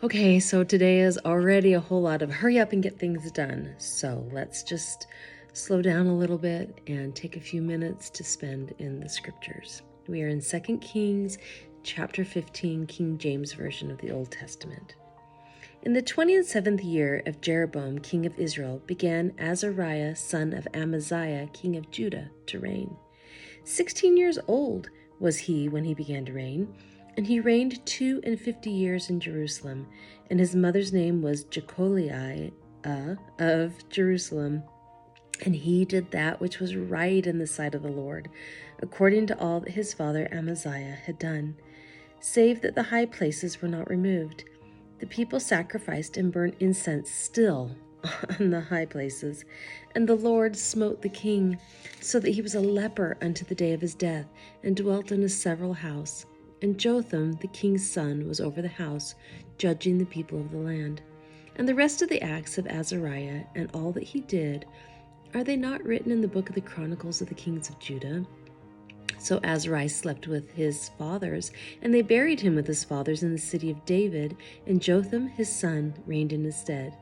Okay, so today is already a whole lot of hurry up and get things done. So let's just slow down a little bit and take a few minutes to spend in the scriptures. We are in 2 Kings chapter 15, King James Version of the Old Testament. In the 27th year of Jeroboam, king of Israel, began Azariah, son of Amaziah, king of Judah, to reign. 16 years old was he when he began to reign, and he reigned 52 years in Jerusalem, and his mother's name was Jecoliah of Jerusalem. And he did that which was right in the sight of the Lord, according to all that his father Amaziah had done, save that the high places were not removed. The people sacrificed and burnt incense still on the high places, and the Lord smote the king, so that he was a leper unto the day of his death, and dwelt in a several house. And Jotham the king's son was over the house, judging the people of the land. And the rest of the acts of Azariah, and all that he did, are they not written in the book of the Chronicles of the kings of Judah? So Azariah slept with his fathers, and they buried him with his fathers in the city of David, and Jotham his son reigned in his stead.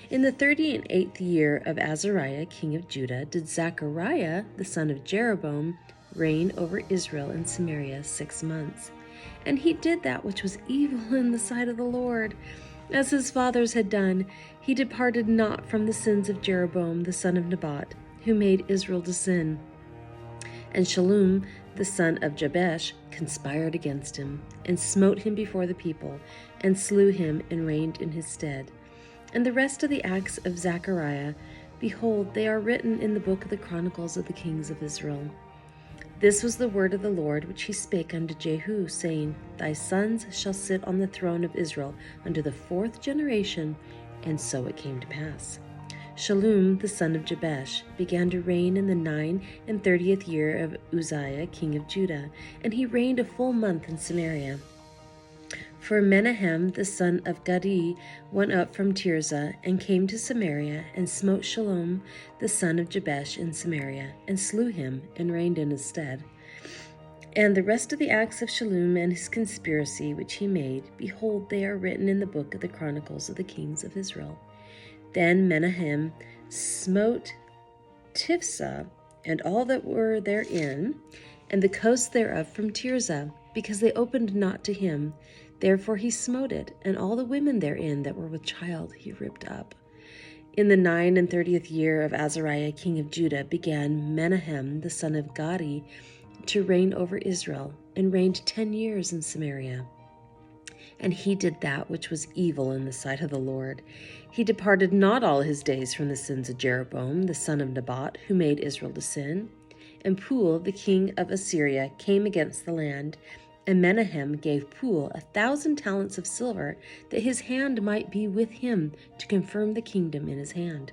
In the 38th year of Azariah king of Judah did Zechariah the son of Jeroboam reign over Israel and Samaria 6 months. And he did that which was evil in the sight of the Lord. As his fathers had done, he departed not from the sins of Jeroboam the son of Nebat, who made Israel to sin. And Shallum the son of Jabesh conspired against him, and smote him before the people, and slew him, and reigned in his stead. And the rest of the acts of Zechariah, behold, they are written in the book of the Chronicles of the kings of Israel. This was the word of the Lord which he spake unto Jehu, saying, Thy sons shall sit on the throne of Israel unto the 4th generation. And so it came to pass. Shallum the son of Jabesh began to reign in the 39th year of Uzziah king of Judah, and he reigned a full month in Samaria. For Menahem the son of Gadi went up from Tirzah, and came to Samaria, and smote Shallum the son of Jabesh in Samaria, and slew him, and reigned in his stead. And the rest of the acts of Shallum and his conspiracy which he made, behold, they are written in the book of the Chronicles of the kings of Israel. Then Menahem smote Tifsah and all that were therein, and the coast thereof from Tirzah, because they opened not to him. Therefore he smote it, and all the women therein that were with child he ripped up. In the 39th year of Azariah king of Judah began Menahem the son of Gadi to reign over Israel, and reigned 10 years in Samaria. And he did that which was evil in the sight of the Lord. He departed not all his days from the sins of Jeroboam the son of Nebat, who made Israel to sin. And Pul the king of Assyria came against the land, and Menahem gave Pul 1,000 talents of silver, that his hand might be with him to confirm the kingdom in his hand.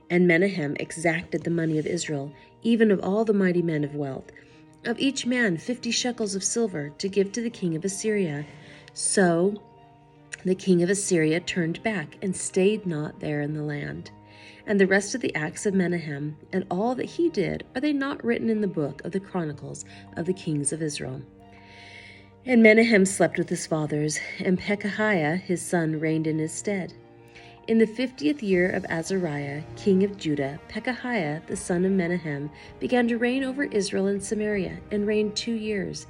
And Menahem exacted the money of Israel, even of all the mighty men of wealth, of each man 50 shekels of silver, to give to the king of Assyria. So the king of Assyria turned back, and stayed not there in the land. And the rest of the acts of Menahem, and all that he did, are they not written in the book of the Chronicles of the kings of Israel? And Menahem slept with his fathers, and Pekahiah his son reigned in his stead. In the 50th year of Azariah king of Judah, Pekahiah the son of Menahem began to reign over Israel and Samaria, and reigned 2 years.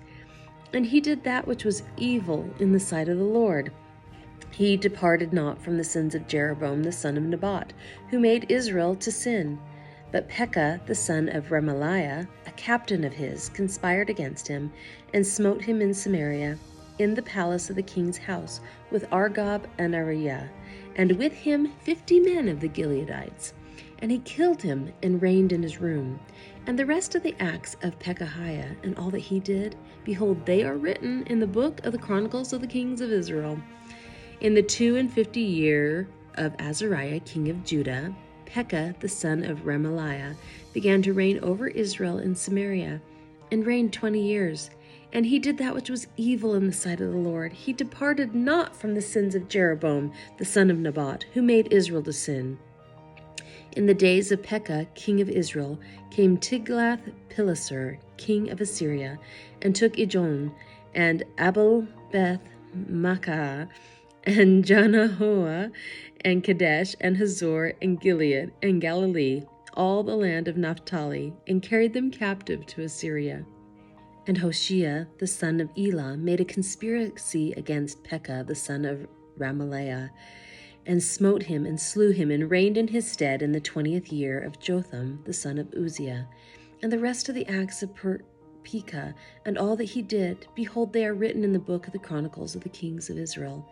And he did that which was evil in the sight of the Lord. He departed not from the sins of Jeroboam the son of Nebat, who made Israel to sin. But Pekah the son of Remaliah, a captain of his, conspired against him, and smote him in Samaria, in the palace of the king's house, with Argob and Ariah, and with him 50 men of the Gileadites. And he killed him, and reigned in his room. And the rest of the acts of Pekahiah, and all that he did, behold, they are written in the book of the Chronicles of the kings of Israel. In the 52 year of Azariah king of Judah, Pekah the son of Remaliah began to reign over Israel in Samaria, and reigned 20 years. And he did that which was evil in the sight of the Lord. He departed not from the sins of Jeroboam the son of Nebat, who made Israel to sin. In the days of Pekah king of Israel came Tiglath-Pileser king of Assyria, and took Ijon, and Abel-Beth-Maachah, and Janahoah, and Kadesh, and Hazor, and Gilead, and Galilee, all the land of Naphtali, and carried them captive to Assyria. And Hoshea, the son of Elah, made a conspiracy against Pekah, the son of Ramaliah, and smote him and slew him, and reigned in his stead in the 20th year of Jotham, the son of Uzziah. And the rest of the acts of Pekah, and all that he did, behold, they are written in the book of the Chronicles of the kings of Israel.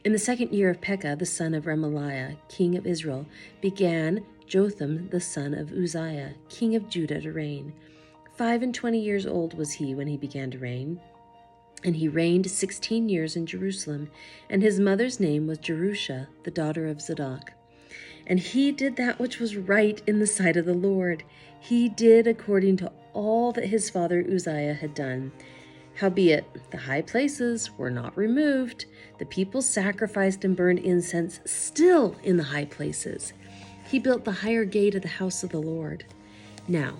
In the 2nd year of Pekah, the son of Remaliah, king of Israel, began Jotham, the son of Uzziah, king of Judah, to reign. 25 years old was he when he began to reign, and he reigned 16 years in Jerusalem, and his mother's name was Jerusha, the daughter of Zadok. And he did that which was right in the sight of the Lord. He did according to all that his father Uzziah had done. Howbeit, the high places were not removed. The people sacrificed and burned incense still in the high places. He built the higher gate of the house of the Lord. Now,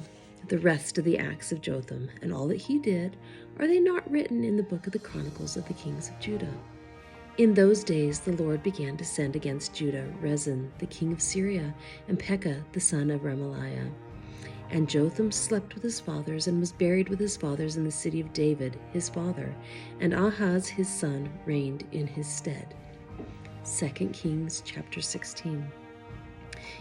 the rest of the acts of Jotham and all that he did, are they not written in the book of the Chronicles of the kings of Judah? In those days the Lord began to send against Judah Rezin, the king of Syria, and Pekah, the son of Remaliah. And Jotham slept with his fathers and was buried with his fathers in the city of David, his father, and Ahaz his son reigned in his stead. 2 Kings chapter 16.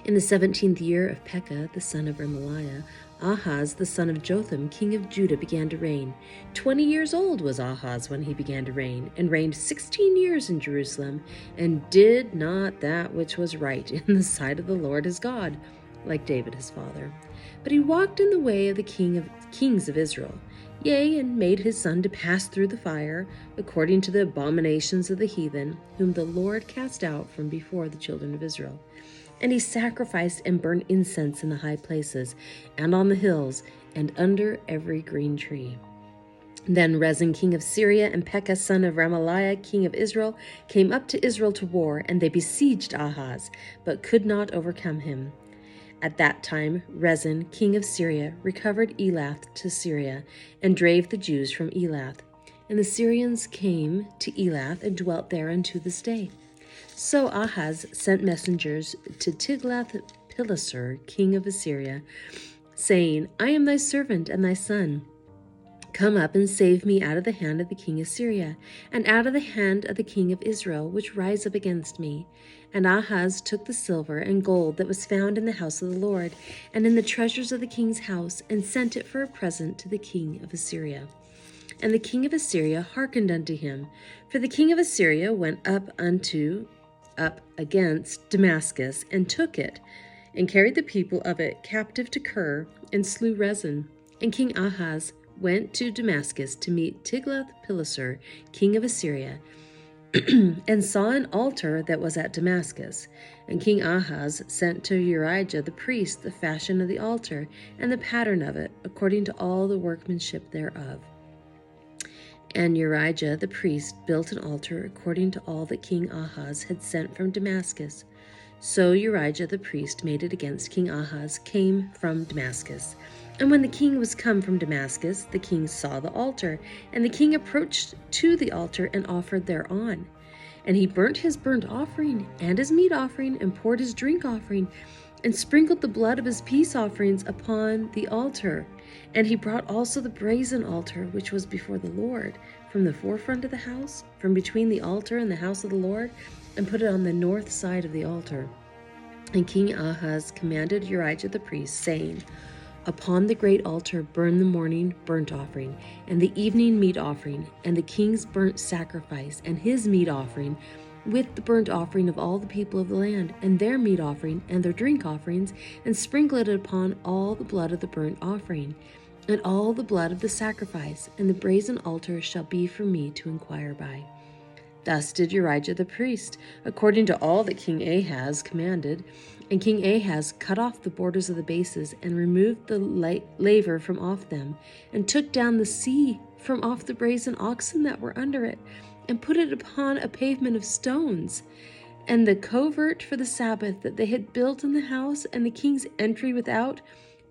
In the 17th year of Pekah, the son of Remaliah, Ahaz, the son of Jotham, king of Judah, began to reign. 20 years old was Ahaz when he began to reign, and reigned 16 years in Jerusalem, and did not that which was right in the sight of the Lord his God, like David his father. But he walked in the way of the kings of Israel, yea, and made his son to pass through the fire, according to the abominations of the heathen, whom the Lord cast out from before the children of Israel. And he sacrificed and burned incense in the high places, and on the hills, and under every green tree. Then Rezin king of Syria and Pekah son of Remaliah king of Israel came up to Israel to war, and they besieged Ahaz, but could not overcome him. At that time Rezin king of Syria recovered Elath to Syria, and drave the Jews from Elath. And the Syrians came to Elath and dwelt there unto this day. So Ahaz sent messengers to Tiglath-Pileser, king of Assyria, saying, I am thy servant and thy son. Come up and save me out of the hand of the king of Syria, and out of the hand of the king of Israel, which rise up against me. And Ahaz took the silver and gold that was found in the house of the Lord, and in the treasures of the king's house, and sent it for a present to the king of Assyria. And the king of Assyria hearkened unto him, for the king of Assyria went up against Damascus, and took it, and carried the people of it captive to Kir, and slew Rezin. And King Ahaz went to Damascus to meet Tiglath-Pileser, king of Assyria, and saw an altar that was at Damascus. And King Ahaz sent to Urijah the priest the fashion of the altar, and the pattern of it, according to all the workmanship thereof. And Urijah the priest built an altar according to all that King Ahaz had sent from Damascus. So Urijah the priest made it against King Ahaz came from Damascus. And when the king was come from Damascus, the king saw the altar, and the king approached to the altar and offered thereon. And he burnt his burnt offering and his meat offering, and poured his drink offering, and sprinkled the blood of his peace offerings upon the altar. And he brought also the brazen altar which was before the Lord, from the forefront of the house, from between the altar and the house of the Lord, and put it on the north side of the altar. And King Ahaz commanded Urijah the priest, saying, Upon the great altar burn the morning burnt offering, and the evening meat offering, and the king's burnt sacrifice, and his meat offering, with the burnt offering of all the people of the land, and their meat offering, and their drink offerings, and sprinkle it upon all the blood of the burnt offering, and all the blood of the sacrifice, and the brazen altar shall be for me to inquire by. Thus did Urijah the priest, according to all that King Ahaz commanded. And King Ahaz cut off the borders of the bases, and removed the laver from off them, and took down the sea from off the brazen oxen that were under it, and put it upon a pavement of stones. And the covert for the Sabbath that they had built in the house, and the king's entry without,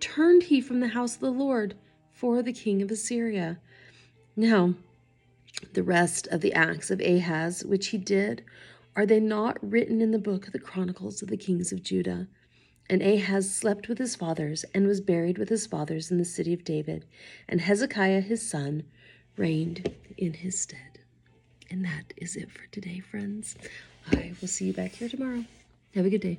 turned he from the house of the Lord for the king of Assyria. Now, the rest of the acts of Ahaz, which he did, Are they not written in the book of the Chronicles of the Kings of Judah? And Ahaz slept with his fathers and was buried with his fathers in the city of David. And Hezekiah his son reigned in his stead. And that is it for today, friends. I will see you back here tomorrow. Have a good day.